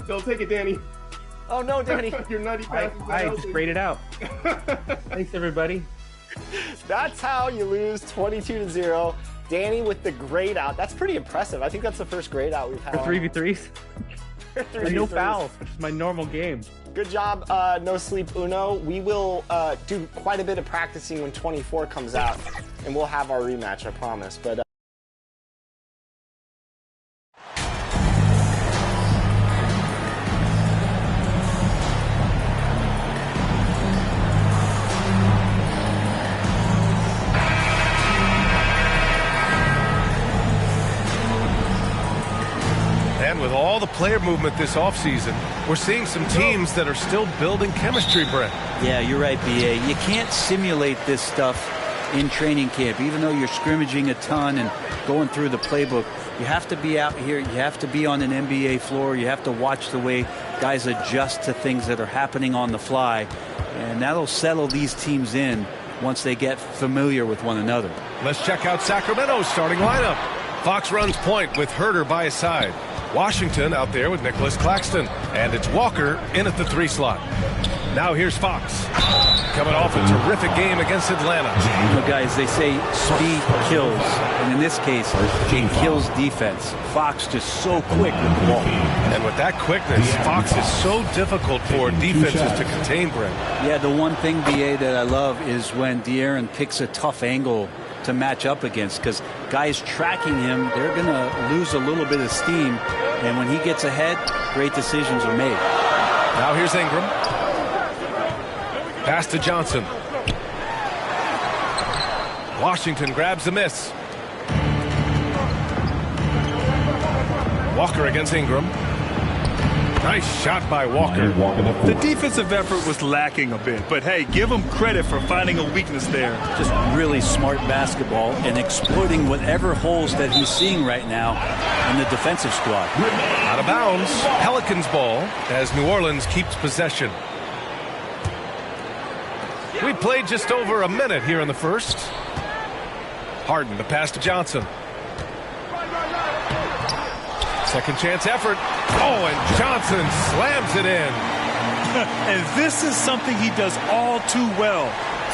Don't take it, Danny. Oh no, Danny. Your nutty pass is I just grayed it out. Thanks, everybody. That's how you lose 22-0. Danny with the grade out. That's pretty impressive. I think that's the first grade out we've had. For 3v3s? And no fouls, which is my normal game. Good job, No Sleep Uno. We will do quite a bit of practicing when 24 comes out, and we'll have our rematch, I promise. But And with all the player movement this offseason, we're seeing some teams that are still building chemistry, Brent. Yeah, you're right, B.A. You can't simulate this stuff in training camp. Even though you're scrimmaging a ton and going through the playbook, you have to be out here. You have to be on an NBA floor. You have to watch the way guys adjust to things that are happening on the fly. And that'll settle these teams in once they get familiar with one another. Let's check out Sacramento's starting lineup. Fox runs point with Herder by his side. Washington out there with Nicholas Claxton. And it's Walker in at the 3 slot. Now here's Fox. Coming off a terrific game against Atlanta. You know, guys, they say speed kills. And in this case, it kills defense. Fox just so quick with the ball. And with that quickness, Fox is so difficult for defenses to contain, Brent. Yeah, the one thing, B.A., that I love is when De'Aaron picks a tough angle to match up against, because guys tracking him, they're going to lose a little bit of steam, and when he gets ahead, great decisions are made. Now here's Ingram. Pass to Johnson. Washington grabs the miss. Walker against Ingram. Nice shot by Walker. The defensive effort was lacking a bit, but hey, give him credit for finding a weakness there. Just really smart basketball and exploiting whatever holes that he's seeing right now in the defensive squad. Out of bounds, Pelicans ball as New Orleans keeps possession. We played just over a minute here in the first. Harden, the pass to Johnson. Second chance effort. Oh, and Johnson slams it in. And this is something he does all too well.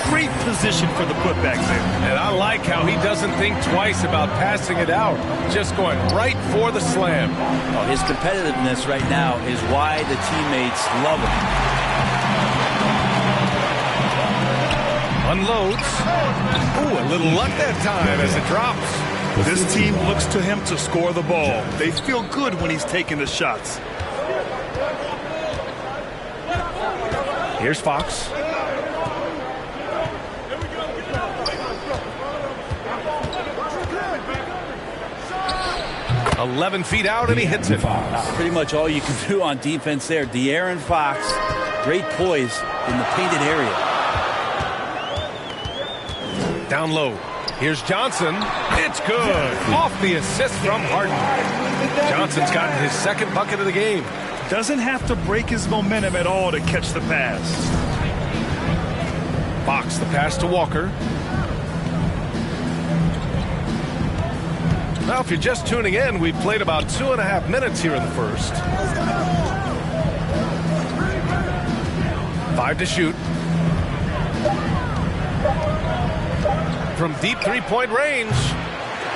Great position for the putback there. And I like how he doesn't think twice about passing it out. Just going right for the slam. Well, his competitiveness right now is why the teammates love him. Unloads. Ooh, a little luck that time as it drops. This team looks to him to score the ball. They feel good when he's taking the shots. Here's Fox. "11 feet out, and he hits it." Pretty much all you can do on defense there. De'Aaron Fox, great poise in the painted area. Down low. Here's Johnson. It's good. Off the assist from Harden. Johnson's gotten his second bucket of the game. Doesn't have to break his momentum at all to catch the pass. Fox, the pass to Walker. Now, if you're just tuning in, we've played about 2.5 minutes here in the first. 5 to shoot. From deep three-point range.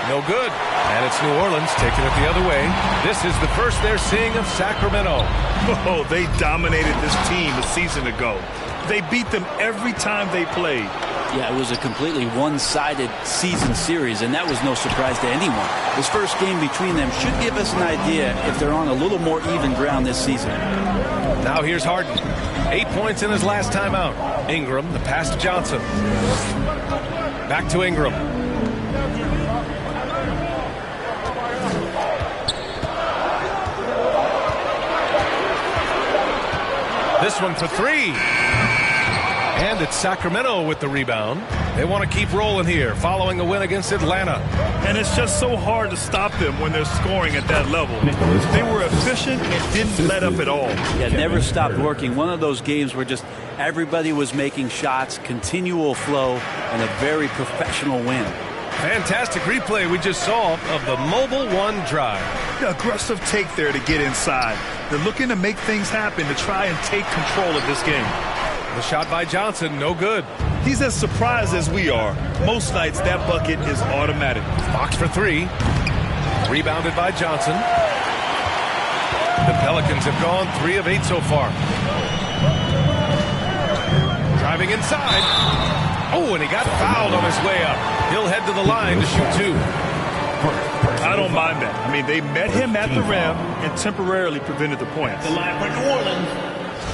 No good. And it's New Orleans taking it the other way. This is the first they're seeing of Sacramento. Oh, they dominated this team a season ago. They beat them every time they played. Yeah, it was a completely one-sided season series, and that was no surprise to anyone. This first game between them should give us an idea if they're on a little more even ground this season. Now here's Harden. 8 points in his last time out. Ingram, the pass to Johnson. Back to Ingram. This one for 3. And it's Sacramento with the rebound. They want to keep rolling here following a win against Atlanta. And it's just so hard to stop them when they're scoring at that level. They were efficient and didn't let up at all. Yeah, never stopped working. One of those games where just everybody was making shots, continual flow, and a very professional win. Fantastic replay we just saw of the Mobile One drive. The aggressive take there to get inside. They're looking to make things happen to try and take control of this game. The shot by Johnson, no good. He's as surprised as we are. Most nights that bucket is automatic. Fox for three. Rebounded by Johnson. The Pelicans have gone 3 of 8 so far. Driving inside. Oh, and he got fouled on his way up. He'll head to the line to shoot 2. I don't mind that. I mean, they met him at the rim and temporarily prevented the points. The line for New Orleans,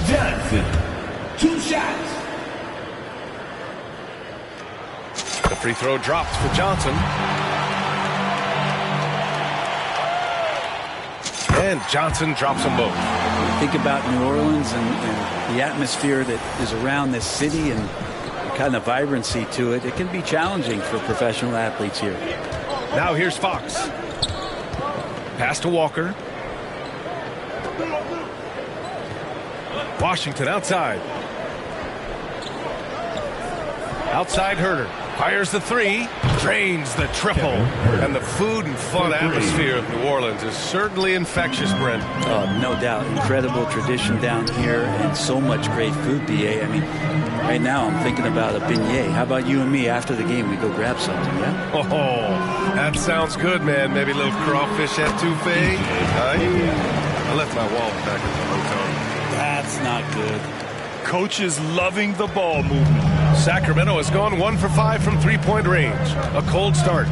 Johnson. 2 shots. The free throw dropped for Johnson. And Johnson drops them both. Think about New Orleans and the atmosphere that is around this city and the kind of vibrancy to it. It can be challenging for professional athletes here. Now here's Fox. Pass to Walker. Washington outside. Outside Herder. Fires the 3. Drains the triple. And the food and fun atmosphere of New Orleans is certainly infectious, Brent. Oh, no doubt. Incredible tradition down here and so much great food, BA. I mean, right now I'm thinking about a beignet. How about you and me after the game? We go grab something, yeah? Oh, that sounds good, man. Maybe a little crawfish etouffee. I left my wallet back at the hotel. That's not good. Coach is loving the ball movement. Sacramento has gone 1 for 5 from three-point range. A cold start.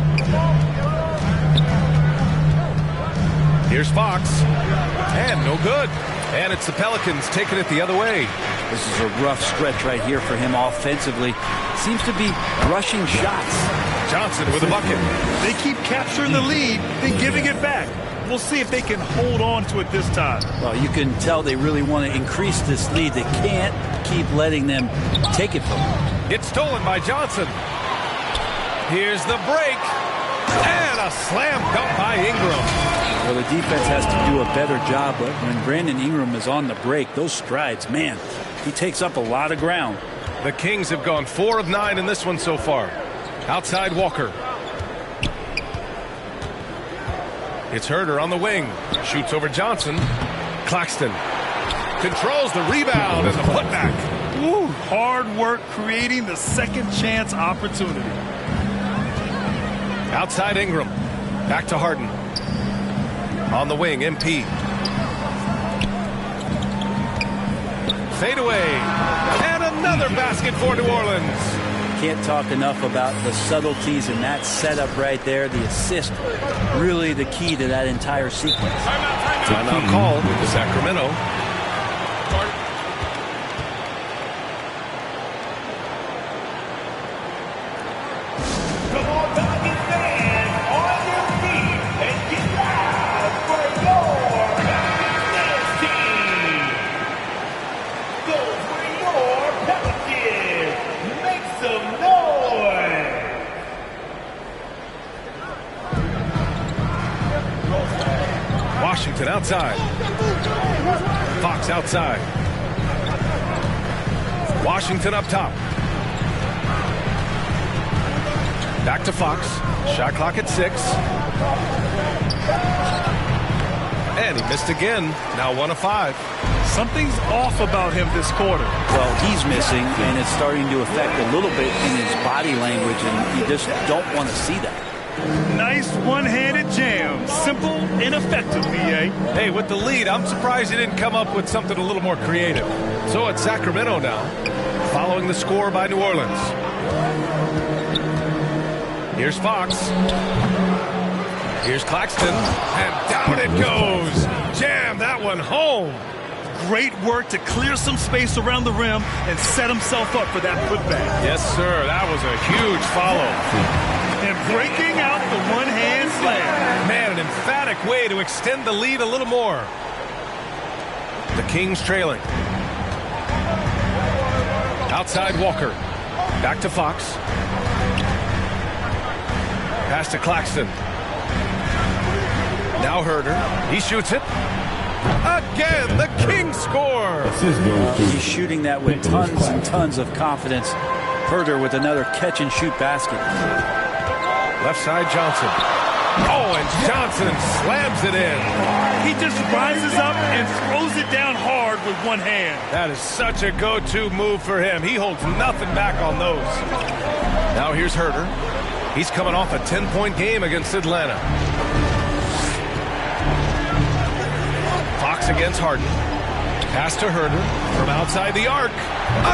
Here's Fox. And no good. And it's the Pelicans taking it the other way. This is a rough stretch right here for him offensively. Seems to be rushing shots. Johnson with a bucket. They keep capturing the lead, then giving it back. We'll see if they can hold on to it this time. Well, you can tell they really want to increase this lead. They can't keep letting them take it from them. It's stolen by Johnson. Here's the break. And a slam dunk by Ingram. Well, the defense has to do a better job, but when Brandon Ingram is on the break, those strides, man, he takes up a lot of ground. The Kings have gone 4 of 9 in this one so far. Outside Walker. It's Herder on the wing. Shoots over Johnson. Claxton controls the rebound and the putback. Woo, hard work creating the second chance opportunity. Outside Ingram. Back to Harden. On the wing, MP. Fade away. And another basket for New Orleans. Can't talk enough about the subtleties in that setup right there. The assist, really the key to that entire sequence. Timeout called with Sacramento. Come on, Pelicans fans, on your feet and get loud for your Pelicans team. Those were your Pelicans. Make some noise. Washington outside. Fox outside. Washington up top. Back to Fox. Shot clock at 6. And he missed again. Now 1 of 5. Something's off about him this quarter. Well, he's missing, and it's starting to affect a little bit in his body language, and you just don't want to see that. Nice one-handed jam. Simple and effective, BA. Hey, with the lead, I'm surprised he didn't come up with something a little more creative. So it's Sacramento now, following the score by New Orleans. Here's Fox. Here's Claxton. And down it goes. Jam that one home. Great work to clear some space around the rim and set himself up for that putback. Yes, sir. That was a huge follow. And breaking out the one-hand slam. Man, an emphatic way to extend the lead a little more. The Kings trailing. Outside Walker. Back to Fox. Pass to Claxton. Now Herder. He shoots it. Again, the Kings score. He's shooting that with tons and tons of confidence. Herder with another catch-and-shoot basket. Left side, Johnson. Oh, and Johnson slams it in. He just rises up and throws it down hard with one hand. That is such a go-to move for him. He holds nothing back on those. Now here's Herder. He's coming off a 10-point game against Atlanta. Fox against Harden. Pass to Herder from outside the arc.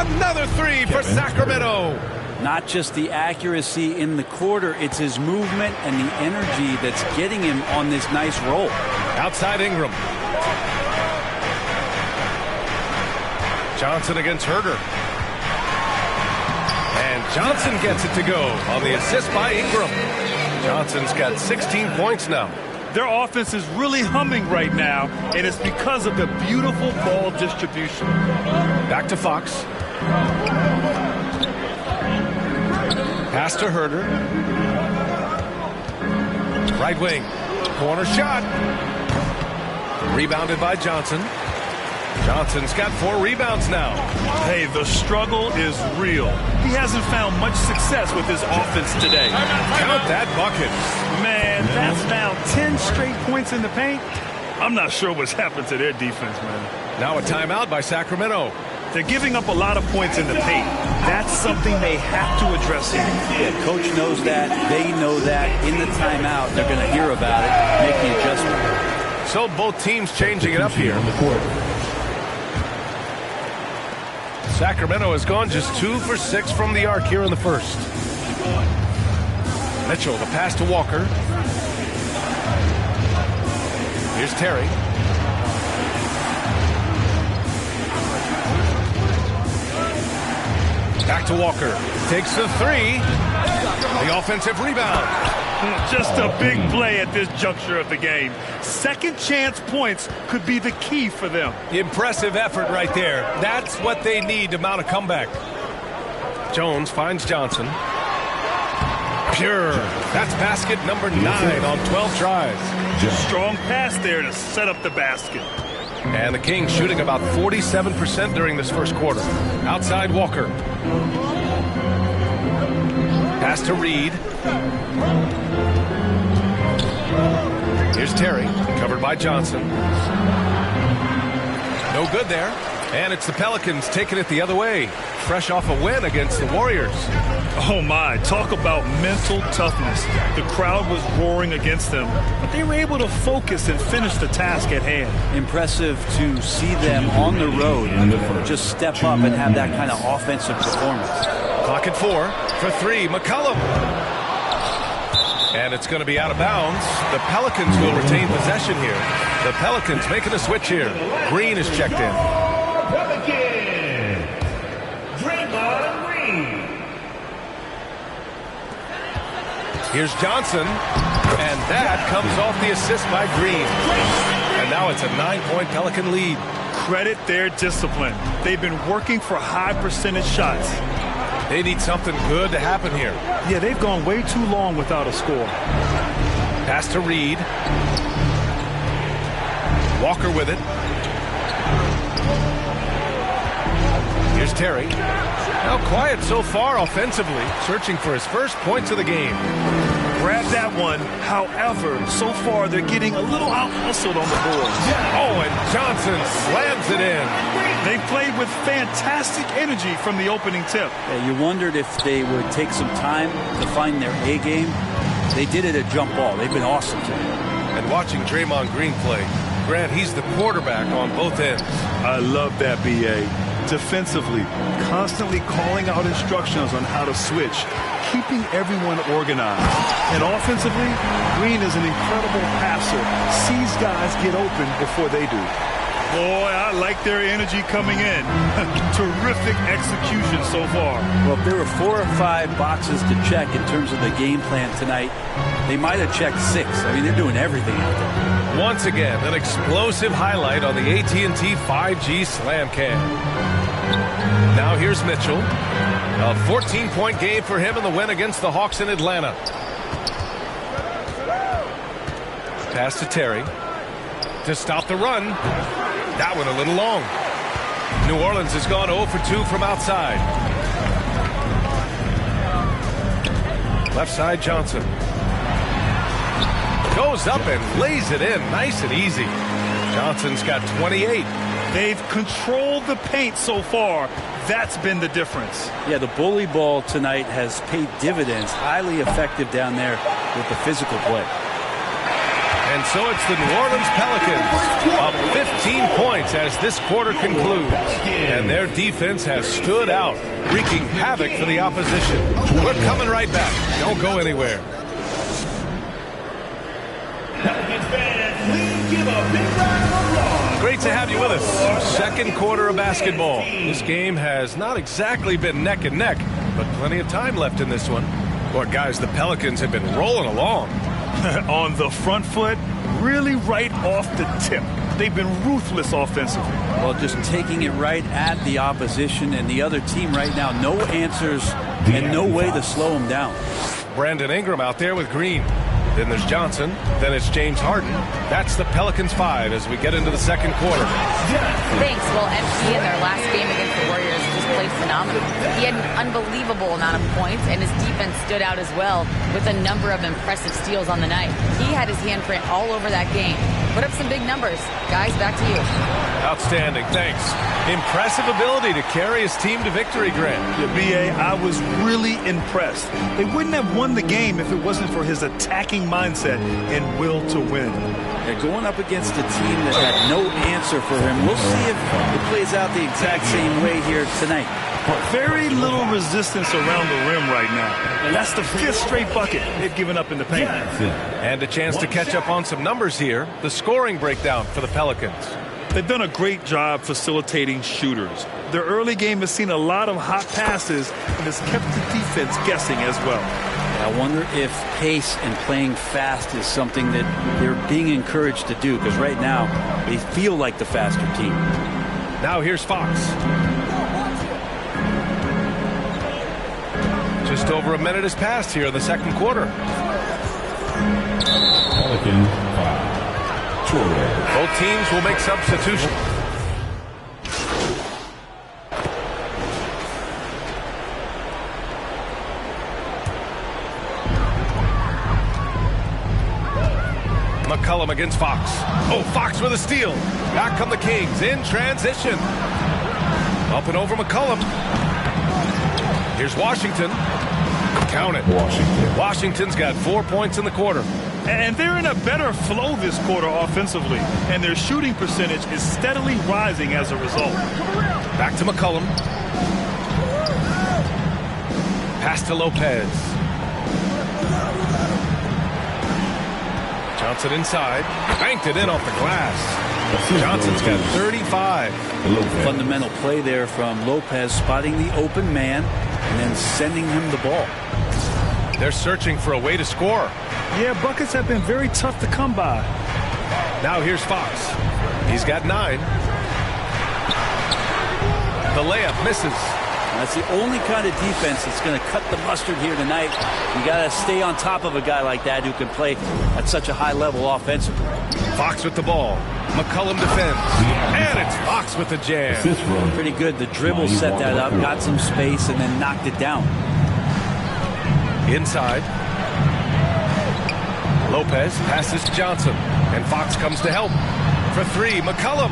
Another three for Sacramento. Not just the accuracy in the quarter, it's his movement and the energy that's getting him on this nice roll. Outside Ingram. Johnson against Herder. And Johnson gets it to go on the assist by Ingram. Johnson's got 16 points now. Their offense is really humming right now, and it's because of the beautiful ball distribution. Back to Fox. Pass to Herder. Right wing. Corner shot. Rebounded by Johnson. Johnson's got 4 rebounds now. Hey, the struggle is real. He hasn't found much success with his offense today. Count that bucket. Man, that's now 10 straight points in the paint. I'm not sure what's happened to their defense, man. Now a timeout by Sacramento. They're giving up a lot of points in the paint. That's something they have to address here. Yeah, coach knows that. They know that. In the timeout, they're going to hear about it, make the adjustment. So both teams changing it up here. Sacramento has gone just 2 for 6 from the arc here in the first. Mitchell, the pass to Walker. Here's Terry. Back to Walker. Takes the 3. The offensive rebound. Just a big play at this juncture of the game. Second chance points could be the key for them. Impressive effort right there. That's what they need to mount a comeback. Jones finds Johnson. Pure. That's basket number 9 on 12 tries. Strong pass there to set up the basket. And the Kings shooting about 47% during this first quarter. Outside Walker. Pass to Reed. Here's Terry, covered by Johnson. No good there. And it's the Pelicans taking it the other way. Fresh off a win against the Warriors. Oh my, talk about mental toughness. The crowd was roaring against them, but they were able to focus and finish the task at hand. Impressive to see them on the road just step up and have that kind of offensive performance. Clock at 4 for 3. McCollum. And it's going to be out of bounds. The Pelicans will retain possession here. The Pelicans making a switch here. Green is checked in. Pelicans. Draymond Green. Here's Johnson. And that comes off the assist by Green. And now it's a 9-point Pelican lead. Credit their discipline. They've been working for high percentage shots. They need something good to happen here. Yeah, they've gone way too long without a score. Pass to Reed. Walker with it. Here's Terry. Now quiet so far offensively, searching for his first points of the game. Grab that one. However, so far they're getting a little out-hustled on the board. Oh, and Johnson slams it in. They played with fantastic energy from the opening tip. Yeah, you wondered if they would take some time to find their A game. They did it at jump ball. They've been awesome today. And watching Draymond Green play, Grant, he's the quarterback on both ends. I love that, B.A. Defensively, constantly calling out instructions on how to switch, keeping everyone organized. And offensively, Green is an incredible passer, sees guys get open before they do. Boy, I like their energy coming in. Terrific execution so far. Well, if there were 4 or 5 boxes to check in terms of the game plan tonight, they might have checked 6. I mean, they're doing everything out there. Once again, an explosive highlight on the AT&T 5G Slam Cam. Now here's Mitchell. A 14-point game for him in the win against the Hawks in Atlanta. Pass to Terry to stop the run. That one a little long. New Orleans has gone 0 for 2 from outside. Left side Johnson. Goes up and lays it in nice and easy. Johnson's got 28. They've controlled the paint so far. That's been the difference. Yeah, the bully ball tonight has paid dividends. Highly effective down there with the physical play. And so it's the New Orleans Pelicans up 15 points as this quarter concludes. And their defense has stood out, wreaking havoc for the opposition. We're coming right back. Don't go anywhere. Pelicans fans, please give a big round of applause. Great to have you with us. Second quarter of basketball. This game has not exactly been neck and neck, but plenty of time left in this one. Boy, guys, the Pelicans have been rolling along. On the front foot, really right off the tip. They've been ruthless offensively. Well, just taking it right at the opposition and the other team right now. No answers and no way to slow them down. Brandon Ingram out there with Green. Then there's Johnson. Then it's James Harden. That's the Pelicans 5 as we get into the second quarter. Thanks. Well, MP in their last game against the Warriors just played phenomenal. He had an unbelievable amount of points, and his defense stood out as well with a number of impressive steals on the night. He had his handprint all over that game. Put up some big numbers. Guys, back to you. Outstanding. Thanks. Impressive ability to carry his team to victory, Grant. Yeah, B.A., I was really impressed. They wouldn't have won the game if it wasn't for his attacking mindset and will to win. They're going up against a team that had no answer for him. We'll see if it plays out the exact same way here tonight. Very little resistance around the rim right now. And that's the 5th straight bucket they've given up in the paint. And a chance to catch up on some numbers here. The scoring breakdown for the Pelicans. They've done a great job facilitating shooters. Their early game has seen a lot of hot passes and has kept the defense guessing as well. I wonder if pace and playing fast is something that they're being encouraged to do, because right now they feel like the faster team. Now here's Fox. Just over a minute has passed here in the second quarter. Pelicans 5. Both teams will make substitutions. McCollum against Fox. Oh, Fox with a steal. Back come the Kings in transition. Up and over McCollum. Here's Washington. Count it. Washington's got 4 points in the quarter. And they're in a better flow this quarter offensively. And their shooting percentage is steadily rising as a result. Back to McCollum. Pass to Lopez. Johnson inside. Banked it in off the glass. Johnson's got 35. Fundamental play there from Lopez, spotting the open man and then sending him the ball. They're searching for a way to score. Yeah, buckets have been very tough to come by. Now here's Fox. He's got 9. The layup misses. That's the only kind of defense that's going to cut the mustard here tonight. You got to stay on top of a guy like that who can play at such a high level offensively. Fox with the ball. McCollum defends. And it's Fox with the jam. Pretty good. The dribble set that up, got some space, and then knocked it down. Inside. Lopez passes to Johnson. And Fox comes to help. For 3, McCollum.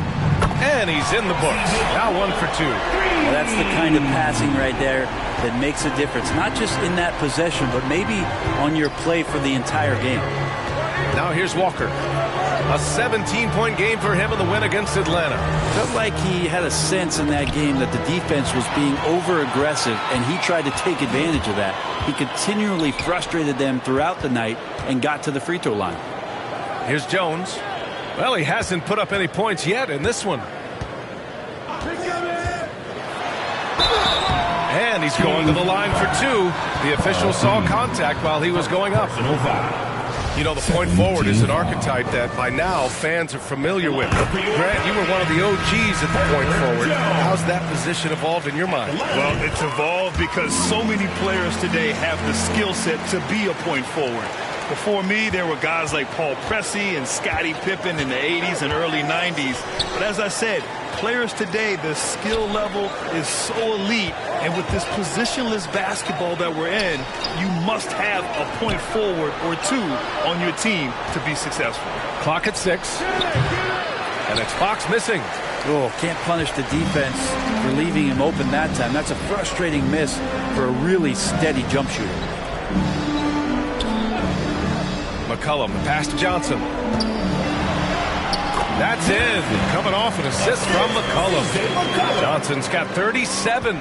And he's in the books. Now 1 for 2. Well, that's the kind of passing right there that makes a difference. Not just in that possession, but maybe on your play for the entire game. Now here's Walker. A 17-point game for him in the win against Atlanta. Felt like he had a sense in that game that the defense was being over-aggressive, and he tried to take advantage of that. He continually frustrated them throughout the night and got to the free throw line. Here's Jones. Well, he hasn't put up any points yet in this one. And he's going to the line for 2. The official saw contact while he was going up. You know, the point forward is an archetype that by now fans are familiar with. Grant, you were one of the OGs at the point forward. How's that position evolved in your mind? Well, it's evolved because so many players today have the skill set to be a point forward. Before me, there were guys like Paul Pressey and Scottie Pippen in the 80s and early 90s. But as I said, players today, the skill level is so elite. And with this positionless basketball that we're in, you must have a point forward or two on your team to be successful. Clock at 6. And it's Fox missing. Oh, can't punish the defense for leaving him open that time. That's a frustrating miss for a really steady jump shooter. McCollum, the pass to Johnson. That's in. Coming off an assist from McCollum. Johnson's got 37.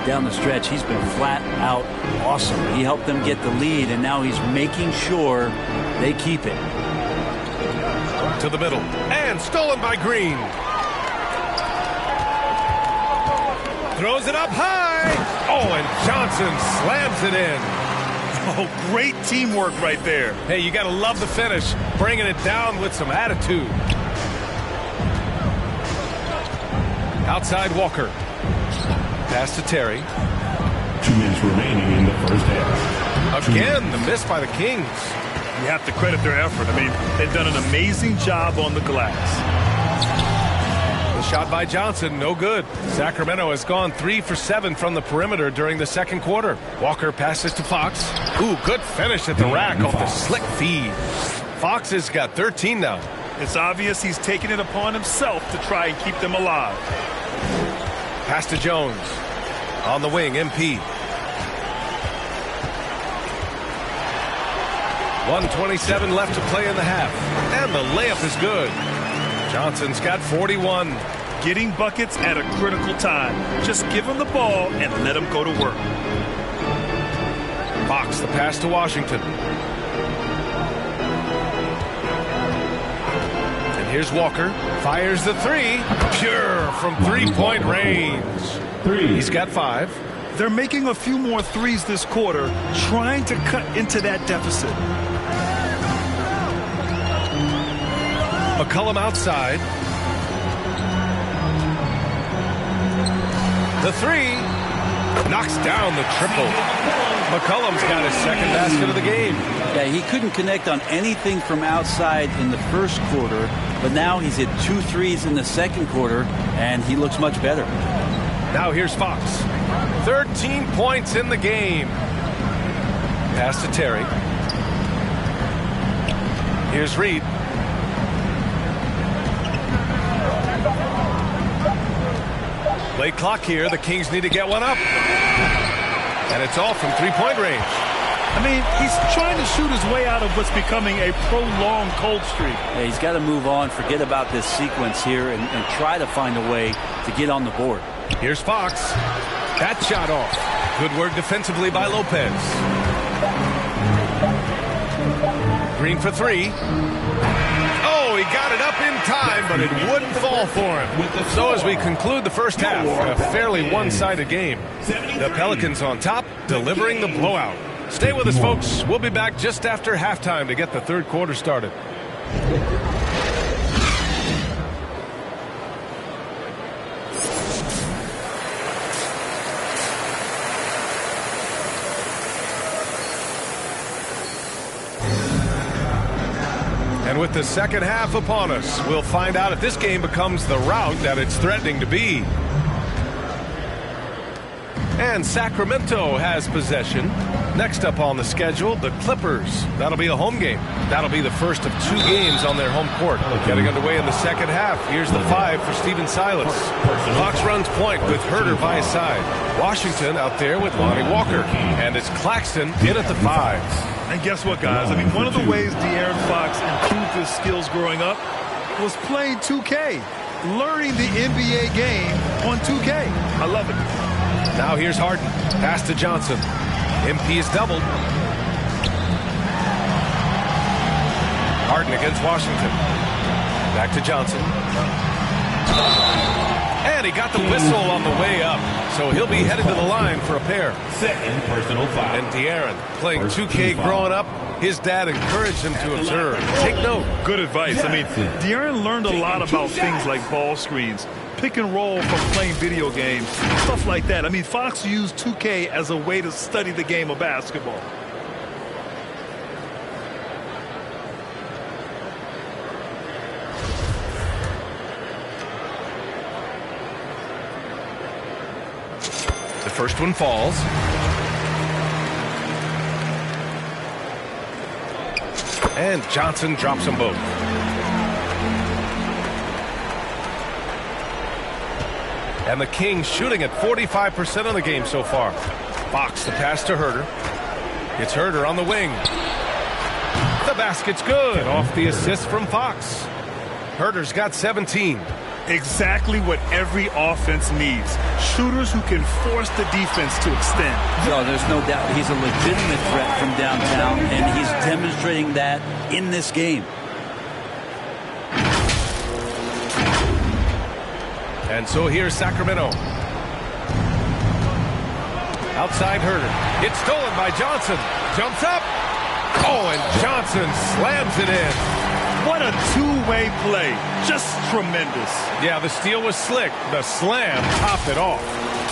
Down the stretch, he's been flat out awesome. He helped them get the lead, and now he's making sure they keep it. To the middle. And stolen by Green. Throws it up high. Oh, and Johnson slams it in. Oh, great teamwork right there. Hey, you got to love the finish. Bringing it down with some attitude. Outside Walker. Pass to Terry. 2 minutes remaining in the first half. Again, the miss by the Kings. You have to credit their effort. I mean, they've done an amazing job on the glass. The shot by Johnson, no good. Sacramento has gone 3 for 7 from the perimeter during the second quarter. Walker passes to Fox. Ooh, good finish at the rack off the slick feed. Fox has got 13 now. It's obvious he's taking it upon himself to try and keep them alive. Pass to Jones. On the wing, MP. 1:27 left to play in the half. And the layup is good. Johnson's got 41. Getting buckets at a critical time. Just give him the ball and let him go to work. Fox, the pass to Washington. And here's Walker. Fires the three. Pure from three-point range. He's got 5. They're making a few more threes this quarter, trying to cut into that deficit. McCollum outside. The 3 knocks down the triple. McCollum's got his second basket of the game. Yeah, he couldn't connect on anything from outside in the first quarter, but now he's hit 2 threes in the second quarter, and he looks much better. Now here's Fox. 13 points in the game. Pass to Terry. Here's Reed. Late clock here. The Kings need to get one up. And it's all from three-point range. I mean, he's trying to shoot his way out of what's becoming a prolonged cold streak. Yeah, he's got to move on, forget about this sequence here, and try to find a way to get on the board. Here's Fox. That shot off. Good work defensively by Lopez. Green for 3. Oh, he got it up in time, but it wouldn't fall for him. So as we conclude the first half, a fairly one-sided game. The Pelicans on top, delivering the blowout. Stay with us, folks. We'll be back just after halftime to get the third quarter started. And with the second half upon us, we'll find out if this game becomes the rout that it's threatening to be. And Sacramento has possession. Next up on the schedule, the Clippers. That'll be a home game. That'll be the first of 2 games on their home court. Getting underway in the second half. Here's the 5 for Steven Silas. Fox runs point with Herter by his side. Washington out there with Lonnie Walker. And it's Claxton in at the 5. And guess what, guys? I mean, one of the ways De'Aaron Fox improved his skills growing up was playing 2K. Learning the NBA game on 2K. I love it. Now here's Harden. Pass to Johnson. MP is doubled. Harden against Washington. Back to Johnson. And he got the whistle on the way up. So he'll be headed to the line for a pair. Second personal foul. And De'Aaron, playing 2K growing up, his dad encouraged him to observe. Take note. Good advice. I mean, De'Aaron learned a lot about things like ball screens, pick and roll from playing video games, stuff like that. I mean, Fox used 2K as a way to study the game of basketball. The first one falls. And Johnson drops them both. And the Kings shooting at 45% of the game so far. Fox, the pass to Herder. It's Herder on the wing. The basket's good. Off the assist from Fox. Herder's got 17. Exactly what every offense needs. Shooters who can force the defense to extend. So there's no doubt he's a legitimate threat from downtown, and he's demonstrating that in this game. And so here's Sacramento. Outside Herder. It's stolen by Johnson. Jumps up. Oh, and Johnson slams it in. What a two-way play. Just tremendous. Yeah, the steal was slick. The slam topped it off.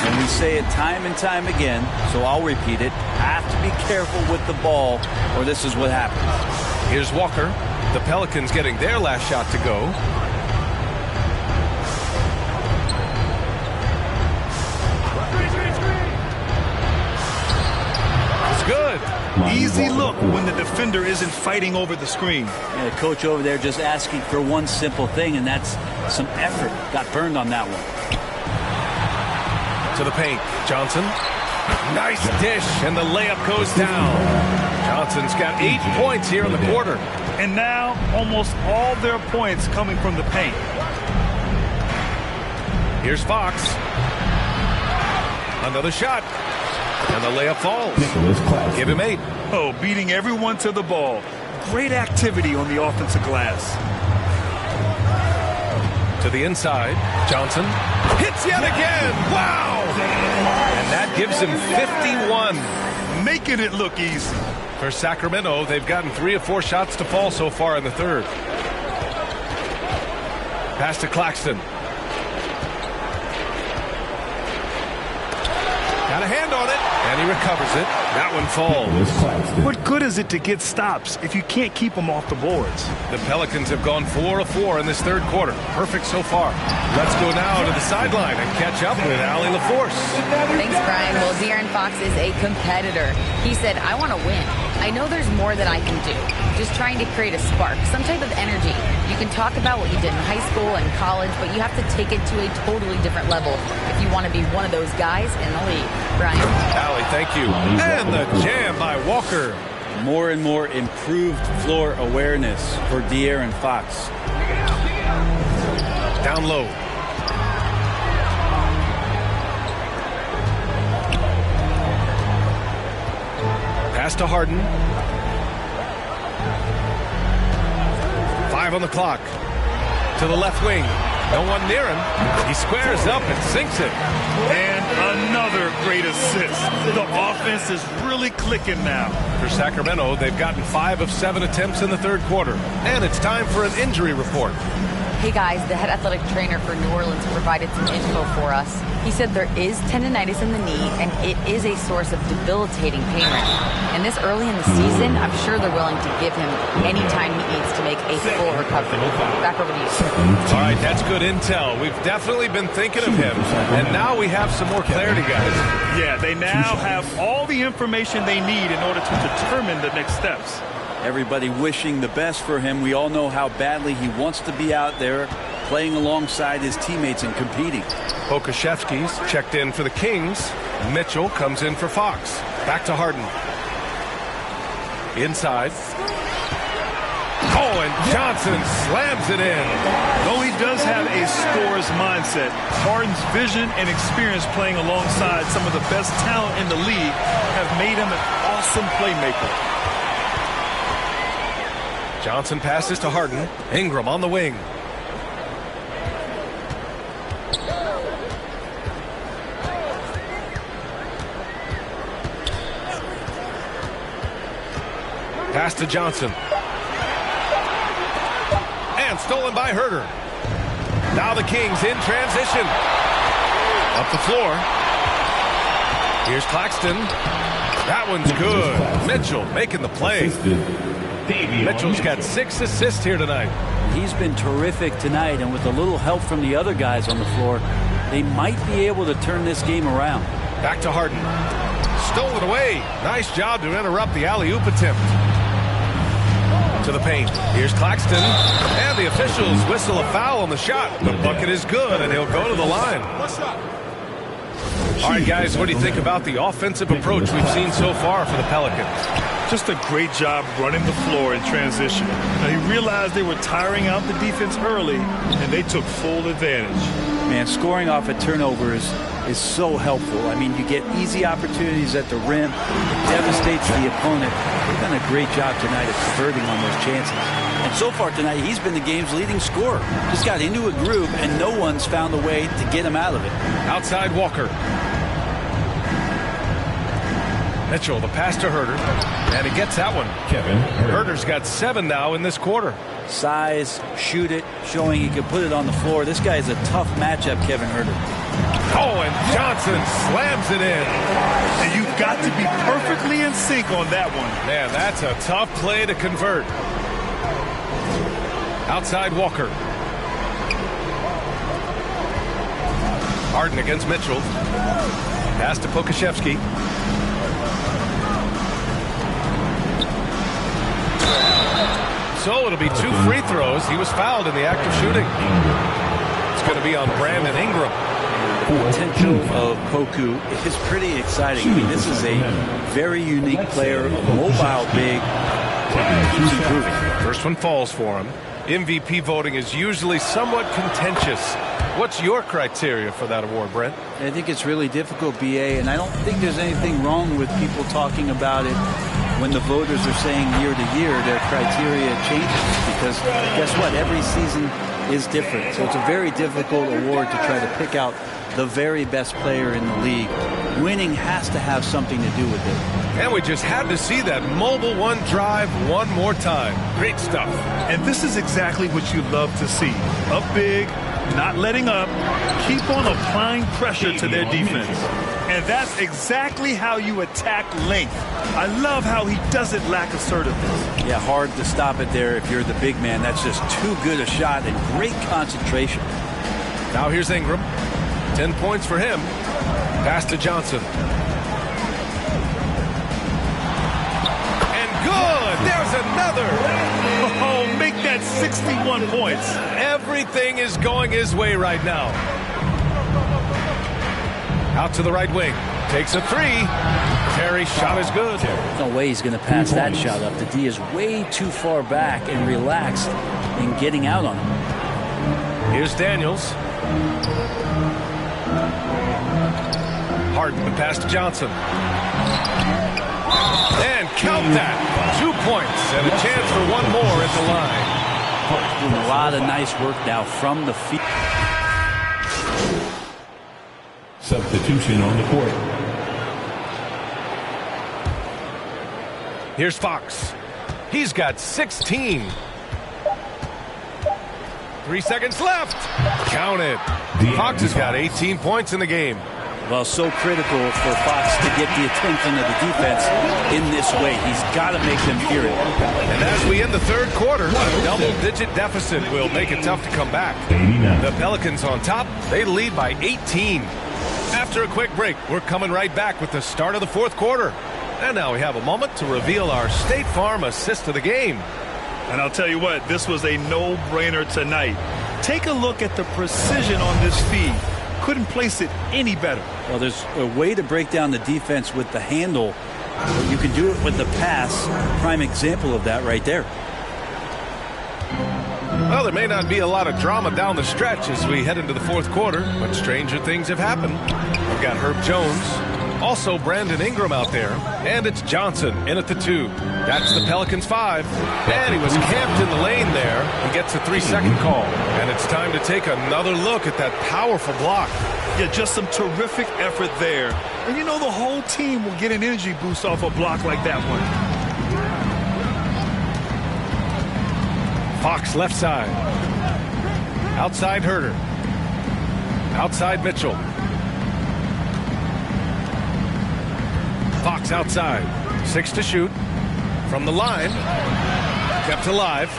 And we say it time and time again, so I'll repeat it. Have to be careful with the ball, or this is what happens. Here's Walker. The Pelicans getting their last shot to go. It's good. Easy look when the defender isn't fighting over the screen. And the coach over there just asking for one simple thing, and that's some effort. Got burned on that one. To the paint. Johnson. Nice dish, and the layup goes down. Johnson's got 8 points here in the quarter. And now almost all their points coming from the paint. Here's Fox. Another shot. And the layup falls. Give him 8. Oh, beating everyone to the ball. Great activity on the offensive glass. To the inside. Johnson hits yet again. Wow! And that gives him 51. Making it look easy. For Sacramento, they've gotten 3 of 4 shots to fall so far in the third. Pass to Claxton. Got a hand on it, and he recovers it. That one falls. What good is it to get stops if you can't keep them off the boards? The Pelicans have gone 4 of 4 in this third quarter. Perfect so far. Let's go now to the sideline and catch up with Allie LaForce. Thanks, Brian. Well, De'Aaron Fox is a competitor. He said, I want to win. I know there's more that I can do. Just trying to create a spark, some type of energy. You can talk about what you did in high school and college, but you have to take it to a totally different level if you want to be one of those guys in the league. Brian? Allie, thank you. And the jam by Walker. More and more improved floor awareness for De'Aaron Fox. Down low. Pass to Harden. 5 on the clock. To the left wing. No one near him. He squares up and sinks it. And another great assist. The offense is really clicking now. For Sacramento, they've gotten 5 of 7 attempts in the third quarter. And it's time for an injury report. Hey guys, the head athletic trainer for New Orleans provided some info for us. He said there is tendonitis in the knee, and it is a source of debilitating pain right now. And this early in the season, I'm sure they're willing to give him any time he needs to make a full recovery. Back over to you. All right, that's good intel. We've definitely been thinking of him, and now we have some more clarity, guys. Yeah, they now have all the information they need in order to determine the next steps. Everybody wishing the best for him. We all know how badly he wants to be out there playing alongside his teammates and competing. Pokashevsky's checked in for the Kings. Mitchell comes in for Fox. Back to Harden. Inside. Oh, and Johnson slams it in. Though he does have a scorer's mindset, Harden's vision and experience playing alongside some of the best talent in the league have made him an awesome playmaker. Johnson passes to Harden. Ingram on the wing. Pass to Johnson. And stolen by Herder. Now the Kings in transition. Up the floor. Here's Claxton. That one's good. Mitchell making the play. Mitchell's got 6 assists here tonight. He's been terrific tonight, and with a little help from the other guys on the floor, they might be able to turn this game around. Back to Harden. Stolen away. Nice job to interrupt the alley-oop attempt. To the paint. Here's Claxton. And the officials whistle a foul on the shot. The bucket is good, and he'll go to the line. All right, guys, what do you think about the offensive approach we've seen so far for the Pelicans? Just a great job running the floor in transition. Now, he realized they were tiring out the defense early, and they took full advantage. Man, scoring off of turnovers is so helpful. I mean, you get easy opportunities at the rim. It devastates the opponent. They've done a great job tonight of converting on those chances. And so far tonight, he's been the game's leading scorer. Just got into a groove, and no one's found a way to get him out of it. Outside Walker. Mitchell, the pass to Herder, and he gets that one. Kevin Herder's got 7 now in this quarter. Size, shoot it, showing he can put it on the floor. This guy is a tough matchup, Kevin Herder. Oh, and Johnson slams it in. And you've got to be perfectly in sync on that one. Man, that's a tough play to convert. Outside Walker. Harden against Mitchell. Pass to Pokashevsky. So it'll be 2 free throws. He was fouled in the act of shooting. It's going to be on Brandon Ingram. The potential of Poku is pretty exciting. I mean, this is a very unique player, mobile big, keeps improving. First one falls for him. MVP voting is usually somewhat contentious. What's your criteria for that award, Brent? I think it's really difficult, BA, and I don't think there's anything wrong with people talking about it when the voters are saying year to year their criteria changes, because guess what? Every season is different. So it's a very difficult award to try to pick out the very best player in the league. Winning has to have something to do with it. And we just had to see that mobile one drive one more time. Great stuff. And this is exactly what you love to see. Up big, not letting up, keep on applying pressure to their defense. And that's exactly how you attack length. I love how he doesn't lack assertiveness. Yeah, hard to stop it there if you're the big man. That's just too good a shot and great concentration. Now here's Ingram. 10 points for him. Pass to Johnson. And good! There's another! Oh, make that 61 points. Everything is going his way right now. Out to the right wing. Takes a 3. Terry's shot is good. No way he's going to pass that shot up. The D is way too far back and relaxed in getting out on him. Here's Daniels. Harden, the pass to Johnson. And count that. 2 points and a chance for one more at the line. Doing a lot of nice work now from the field. Substitution on the court. Here's Fox. He's got 16. 3 seconds left. Count it. Fox has got 18 points in the game. Well, so critical for Fox to get the attention of the defense in this way. He's got to make them fear it. And as we end the third quarter, a double-digit deficit will make it tough to come back. The Pelicans on top. They lead by 18. After a quick break, we're coming right back with the start of the fourth quarter. And now we have a moment to reveal our State Farm assist of the game. And I'll tell you what, this was a no-brainer tonight. Take a look at the precision on this feed. Couldn't place it any better. Well, there's a way to break down the defense with the handle. You can do it with the pass. Prime example of that right there. Well, there may not be a lot of drama down the stretch as we head into the fourth quarter, but stranger things have happened. We've got Herb Jones, also Brandon Ingram out there, and it's Johnson in at the 2. That's the Pelicans 5, and he was camped in the lane there. He gets a 3-second call, and it's time to take another look at that powerful block. Yeah, just some terrific effort there. And you know the whole team will get an energy boost off a block like that one. Fox left side. Outside Herder. Outside Mitchell. Fox outside. 6 to shoot. From the line. Kept alive.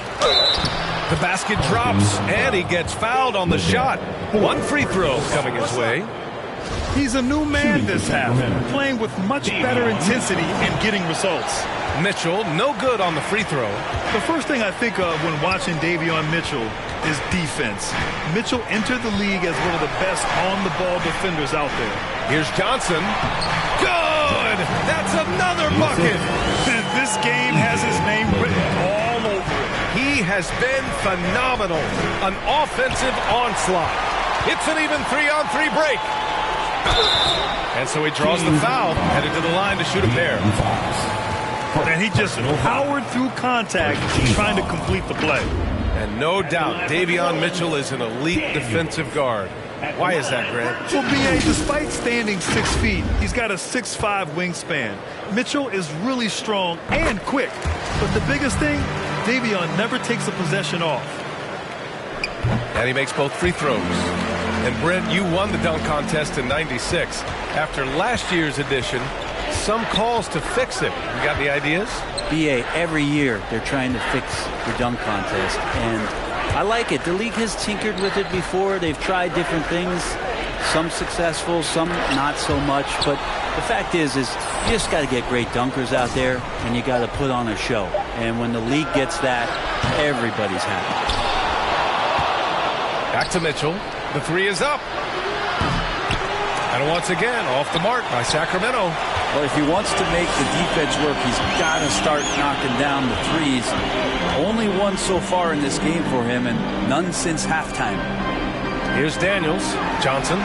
The basket drops, and he gets fouled on the shot. 1 free throw coming his way. He's a new man this half, playing with much better intensity and getting results. Mitchell, no good on the free throw. The first thing I think of when watching Davion Mitchell is defense. Mitchell entered the league as one of the best on-the-ball defenders out there. Here's Johnson. Good! That's another bucket! This game has his name written all over it. He has been phenomenal. An offensive onslaught. It's an even 3-on-3 break. And so he draws the foul, headed to the line to shoot a pair. And he just powered through contact trying to complete the play. And no doubt, Davion Mitchell is an elite defensive guard. Why is that, Grant? Well, B.A., despite standing 6 feet, he's got a 6'5" wingspan. Mitchell is really strong and quick. But the biggest thing, Davion never takes a possession off. And he makes both free throws. And Brent, you won the dunk contest in '96. After last year's edition, some calls to fix it. You got any ideas? BA, every year they're trying to fix the dunk contest, and I like it. The league has tinkered with it before. They've tried different things, some successful, some not so much. But the fact is you just got to get great dunkers out there, and you got to put on a show. And when the league gets that, everybody's happy. Back to Mitchell. The three is up. And once again, off the mark by Sacramento. Well, if he wants to make the defense work, he's got to start knocking down the threes. Only one so far in this game for him, and none since halftime. Here's Daniels. Johnson.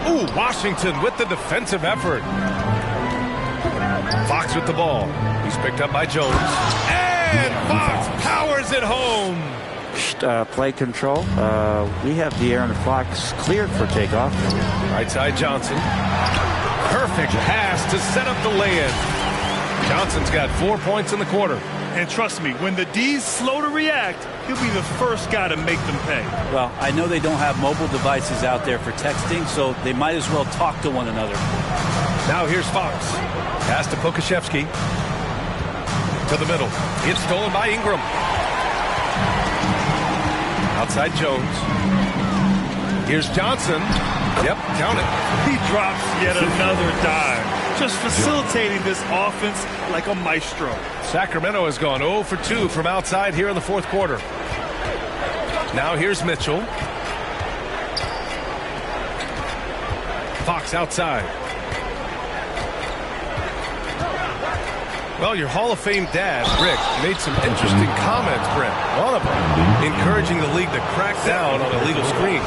Ooh, Washington with the defensive effort. Fox with the ball. He's picked up by Jones. And Fox powers it home. Play control. We have De'Aaron Fox cleared for takeoff. Right side Johnson. Perfect pass to set up the lay-in. Johnson's got 4 points in the quarter. And trust me, when the D's slow to react, he'll be the first guy to make them pay. Well, I know they don't have mobile devices out there for texting, so they might as well talk to one another. Now here's Fox. Pass to Pokashevsky. To the middle. It's stolen by Ingram. Outside Jones. Here's Johnson. Yep, count it. He drops yet another dime. Just facilitating this offense like a maestro. Sacramento has gone 0 for 2 from outside here in the fourth quarter. Now here's Mitchell. Fox outside. Well, your Hall of Fame dad, Rick, made some interesting comments, Brent. One of them encouraging the league to crack down on illegal screens.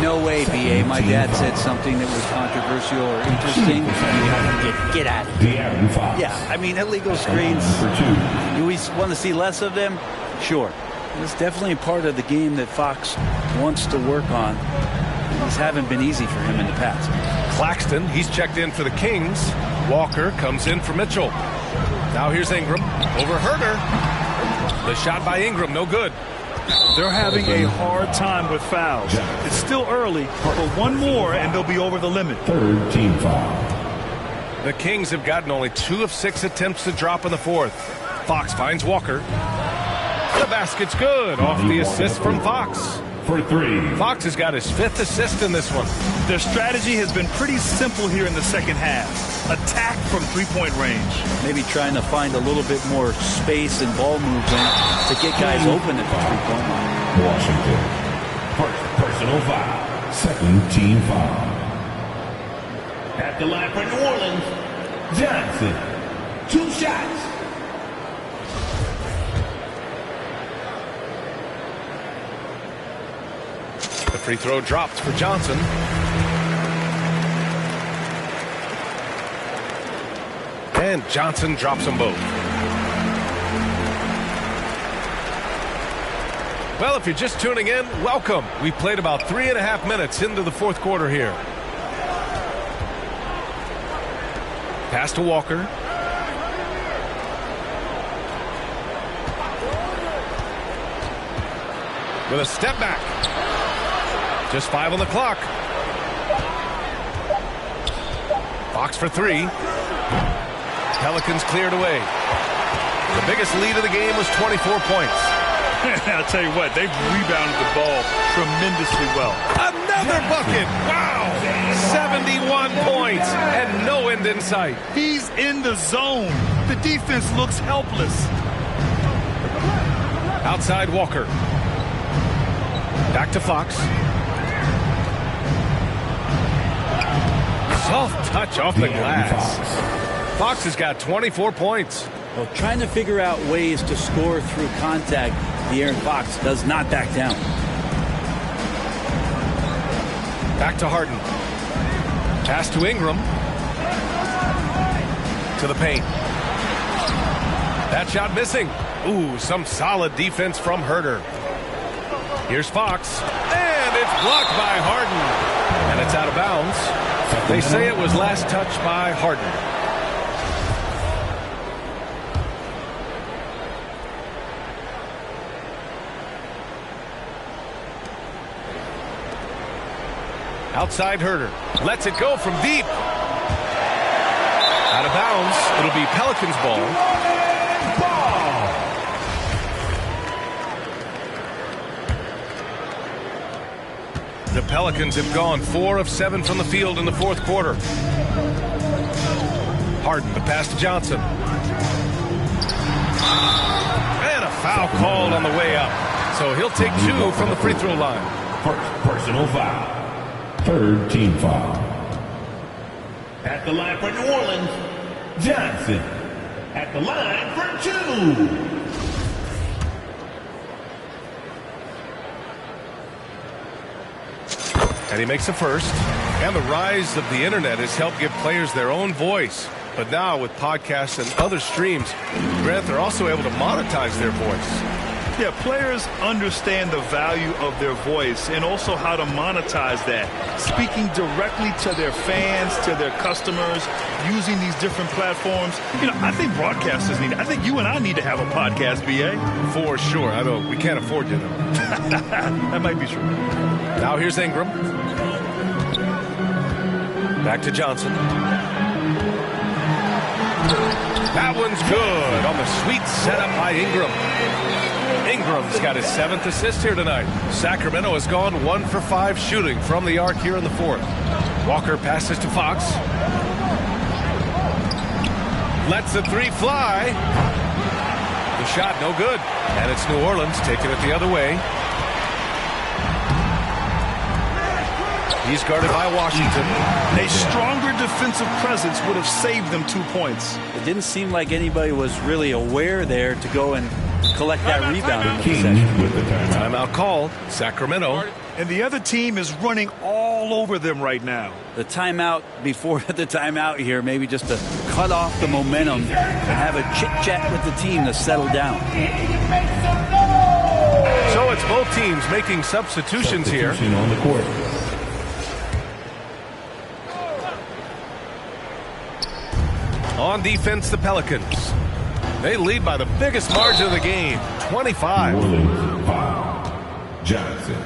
No way, B.A. My dad said something that was controversial or interesting. Get out of here. Yeah, I mean, illegal screens. Do we want to see less of them? Sure. It's definitely a part of the game that Fox wants to work on. These haven't been easy for him in the past. Claxton, he's checked in for the Kings. Walker comes in for Mitchell. Now here's Ingram over Herter. The shot by Ingram, no good. They're having a hard time with fouls. It's still early, but one more and they'll be over the limit. Third team foul. The Kings have gotten only 2 of 6 attempts to drop in the fourth. Fox finds Walker. The basket's good off the assist from Fox. For 3. Fox has got his 5th assist in this one. Their strategy has been pretty simple here in the second half. Attack from three-point range. Maybe trying to find a little bit more space and ball movement to get guys open at the three-point line. Washington. First personal foul. Second team foul. At the line for New Orleans, Johnson. 2 shots. The free throw dropped for Johnson. And Johnson drops them both. Well, if you're just tuning in, welcome. We played about 3.5 minutes into the fourth quarter here. Pass to Walker. With a step back. Just 5 on the clock. Fox for 3. Pelicans cleared away. The biggest lead of the game was 24 points. I'll tell you what, they've rebounded the ball tremendously well. Another bucket! Wow! 71 points and no end in sight. He's in the zone. The defense looks helpless. Outside Walker. Back to Fox. Soft touch off the glass. Fox has got 24 points. Well, trying to figure out ways to score through contact, De'Aaron Fox does not back down. Back to Harden. Pass to Ingram. To the paint. That shot missing. Ooh, some solid defense from Herter. Here's Fox. And it's blocked by Harden. And it's out of bounds. They say it was last touched by Harden. Outside Herter. Lets it go from deep. Out of bounds. It'll be Pelicans ball. The Pelicans have gone 4 of 7 from the field in the fourth quarter. Harden, the pass to Johnson. And a foul called on the way up. So he'll take 2 from the free throw line. First personal foul. Third team foul. At the line for New Orleans, Johnson. At the line for 2. And he makes a first. And the rise of the internet has helped give players their own voice. But now with podcasts and other streams, Grant, they're also able to monetize their voice. Yeah, players understand the value of their voice and also how to monetize that. Speaking directly to their fans, to their customers, using these different platforms. You know, I think broadcasters need it. I think you and I need to have a podcast, BA. For sure. I know we can't afford you, though. That might be true. Now here's Ingram. Back to Johnson. That one's good on the sweet setup by Ingram. Ingram's got his 7th assist here tonight. Sacramento has gone 1 for 5 shooting from the arc here in the fourth. Walker passes to Fox. Lets the 3 fly. The shot no good. And it's New Orleans taking it the other way. He's guarded by Washington. A stronger defensive presence would have saved them 2 points. It didn't seem like anybody was really aware there to go and collect that rebound in the possession. With the Timeout called. Sacramento. And the other team is running all over them right now. The timeout before the timeout here, maybe just to cut off the momentum and have a chit-chat with the team to settle down. So it's both teams making substitutions here. On the court. On defense, the Pelicans. They lead by the biggest margin of the game, 25. New Orleans foul. Johnson.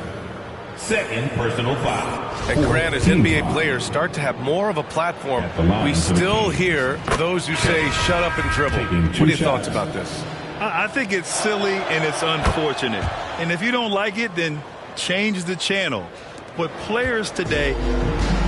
Second personal foul. And Grant, as NBA players start to have more of a platform, we still hear those who say shut up and dribble. What are your thoughts about this? I think it's silly and it's unfortunate. And if you don't like it, then change the channel. But players today,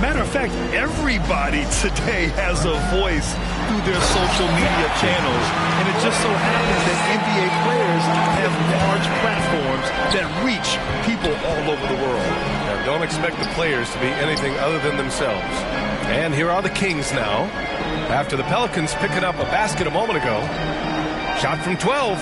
matter of fact, everybody today has a voice through their social media channels. And it just so happens that NBA players have large platforms that reach people all over the world. Now, don't expect the players to be anything other than themselves. And here are the Kings now. After the Pelicans picking up a basket a moment ago. Shot from 12.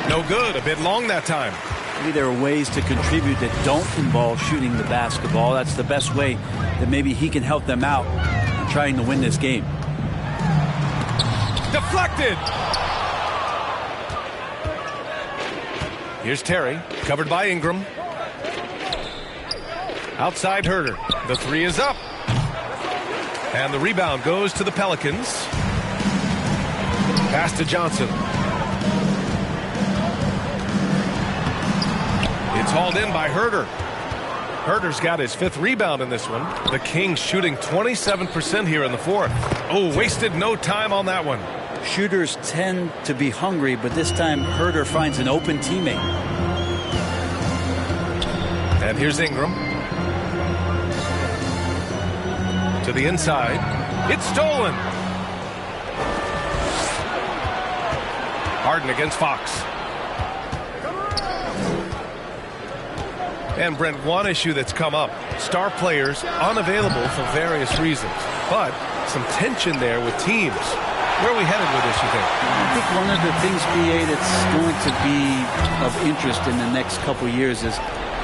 No good. A bit long that time. Maybe there are ways to contribute that don't involve shooting the basketball. That's the best way that maybe he can help them out in trying to win this game. Deflected. Here's Terry, covered by Ingram. Outside Herter. The 3 is up. And the rebound goes to the Pelicans. Pass to Johnson. It's hauled in by Herter. Herter's got his 5th rebound in this one. The Kings shooting 27% here in the fourth. Oh, wasted no time on that one. Shooters tend to be hungry, but this time Herter finds an open teammate. And here's Ingram. To the inside. It's stolen. Harden against Fox. And Brent, one issue that's come up. Star players unavailable for various reasons. But some tension there with teams. Where are we headed with this, you think? I think one of the things, BA, that's going to be of interest in the next couple years is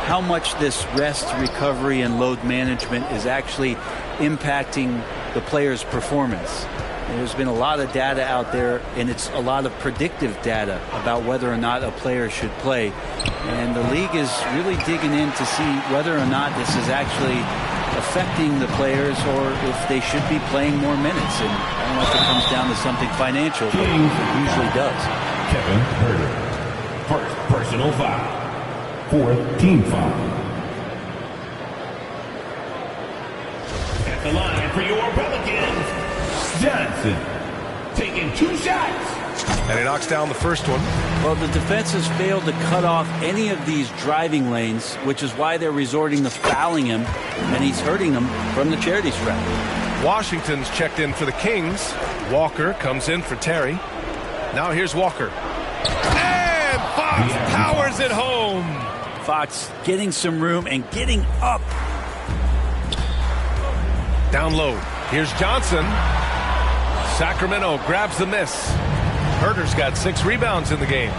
how much this rest, recovery, and load management is actually impacting the player's performance. There's been a lot of data out there, and it's a lot of predictive data about whether or not a player should play. And the league is really digging in to see whether or not this is actually affecting the players or if they should be playing more minutes. And I don't know if it comes down to something financial, but it usually does. Kevin Herter. First personal foul. Fourth team foul. At the line for your Pelicans, Johnson taking 2 shots. And he knocks down the first one. Well, the defense has failed to cut off any of these driving lanes, which is why they're resorting to fouling him, and he's hurting them from the charity stripe. Washington's checked in for the Kings. Walker comes in for Terry. Now here's Walker. And Fox powers it home. Fox getting some room and getting up. Down low. Here's Johnson. Sacramento grabs the miss. Herter's got 6 rebounds in the game.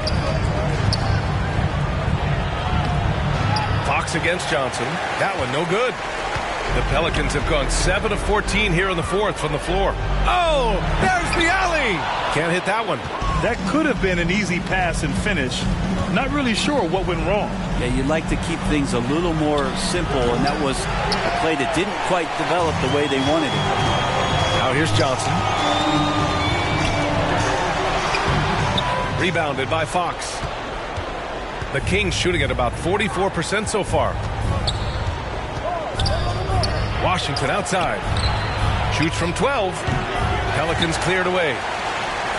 Fox against Johnson. That one no good. The Pelicans have gone 7 of 14 here in the fourth from the floor. Oh, there's the alley. Can't hit that one. That could have been an easy pass and finish. Not really sure what went wrong. Yeah, you'd like to keep things a little more simple, and that was a play that didn't quite develop the way they wanted it. Now here's Johnson. Rebounded by Fox. The Kings shooting at about 44% so far. Washington outside. Shoots from 12. Pelicans cleared away.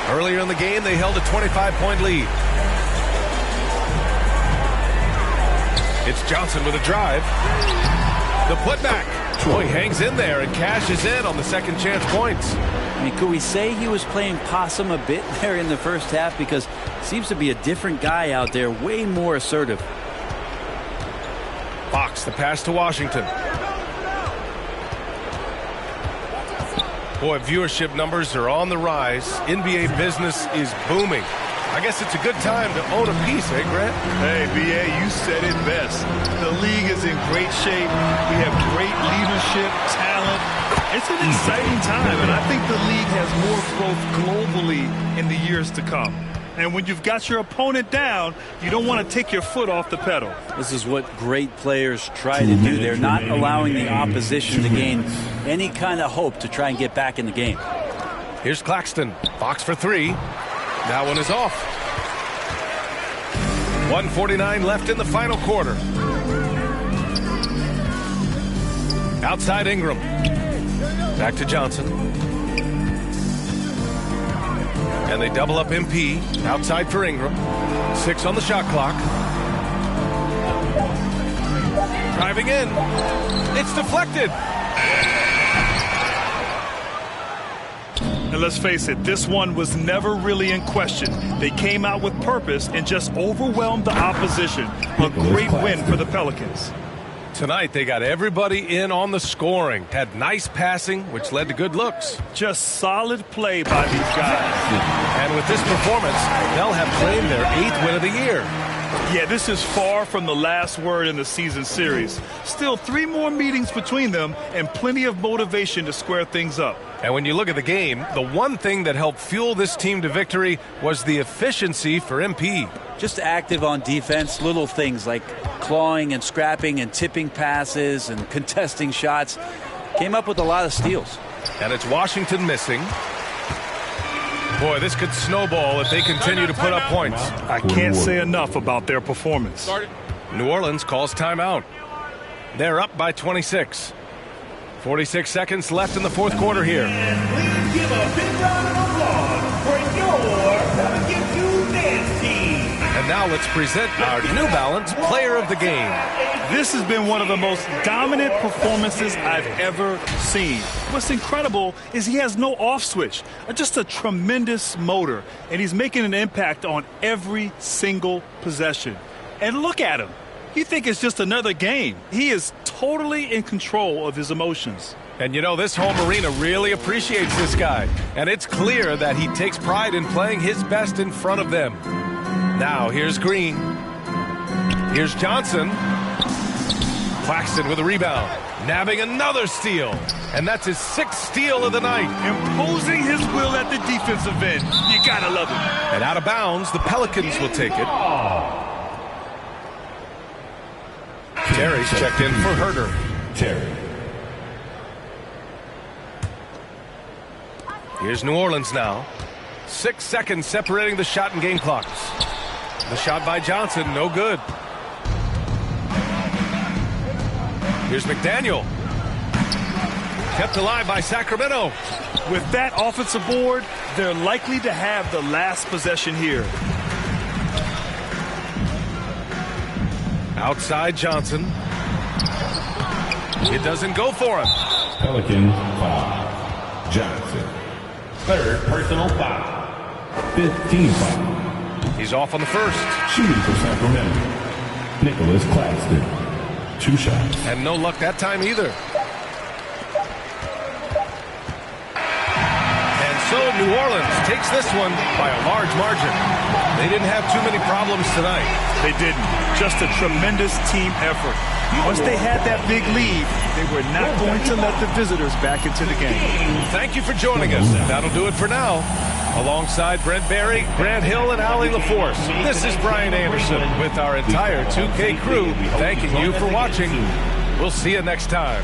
Earlier in the game, they held a 25-point lead. It's Johnson with a drive. The putback. Boy, hangs in there and cashes in on the second chance points. I mean, could we say he was playing possum a bit there in the first half? Because it seems to be a different guy out there, way more assertive. Fox, the pass to Washington. Boy, viewership numbers are on the rise. NBA business is booming. I guess it's a good time to own a piece, eh, Grant? Hey, B.A., you said it best. The league is in great shape. We have great leadership, talent. It's an exciting time, and I think the league has more growth globally in the years to come. And when you've got your opponent down, you don't want to take your foot off the pedal. This is what great players try to do. They're not allowing the opposition to gain any kind of hope to try and get back in the game. Here's Claxton. Fox for 3. That one is off. 1:49 left in the final quarter. Outside Ingram. Back to Johnson. And they double up MP. Outside for Ingram. 6 on the shot clock. Driving in. It's deflected. And let's face it, this one was never really in question. They came out with purpose and just overwhelmed the opposition. A great win for the Pelicans. Tonight, they got everybody in on the scoring. Had nice passing, which led to good looks. Just solid play by these guys. And with this performance, they'll have claimed their 8th win of the year. Yeah, this is far from the last word in the season series. Still 3 more meetings between them and plenty of motivation to square things up. And when you look at the game, the one thing that helped fuel this team to victory was the efficiency for MP. Just active on defense, little things like clawing and scrapping and tipping passes and contesting shots. Came up with a lot of steals. And it's Washington missing. Boy, this could snowball if they continue to put up points. I can't say enough about their performance. New Orleans calls timeout. They're up by 26. 46 seconds left in the fourth quarter here. And please give a big round of applause for your Pelicans Dance team. And now let's present our New Balance Player of the Game. This has been one of the most dominant performances I've ever seen. What's incredible is he has no off switch, just a tremendous motor, and he's making an impact on every single possession. And look at him. You think it's just another game. He is totally in control of his emotions. And you know, this home arena really appreciates this guy. And it's clear that he takes pride in playing his best in front of them. Now, here's Green. Here's Johnson. Claxton with a rebound. Nabbing another steal. And that's his 6th steal of the night. Imposing his will at the defensive end. You gotta love him. And out of bounds, the Pelicans will take it. Terry's checked in for Herder. Terry. Here's New Orleans now. 6 seconds separating the shot and game clocks. The shot by Johnson, no good. Here's McDaniel. Kept alive by Sacramento. With that offensive board, they're likely to have the last possession here. Outside Johnson. It doesn't go for him. Pelicans foul. Johnson. 3rd personal foul. 15 foul. He's off on the first. Shooting for Sacramento. Nicholas Claxton. 2 shots. And no luck that time either. And so New Orleans takes this one by a large margin. They didn't have too many problems tonight. They didn't. Just a tremendous team effort. Once they had that big lead, they were not going to let the visitors back into the game. Thank you for joining us. That'll do it for now. Alongside Brent Barry, Grant Hill, and Allie LaForce, this is Brian Anderson with our entire 2K crew thanking you for watching. We'll see you next time.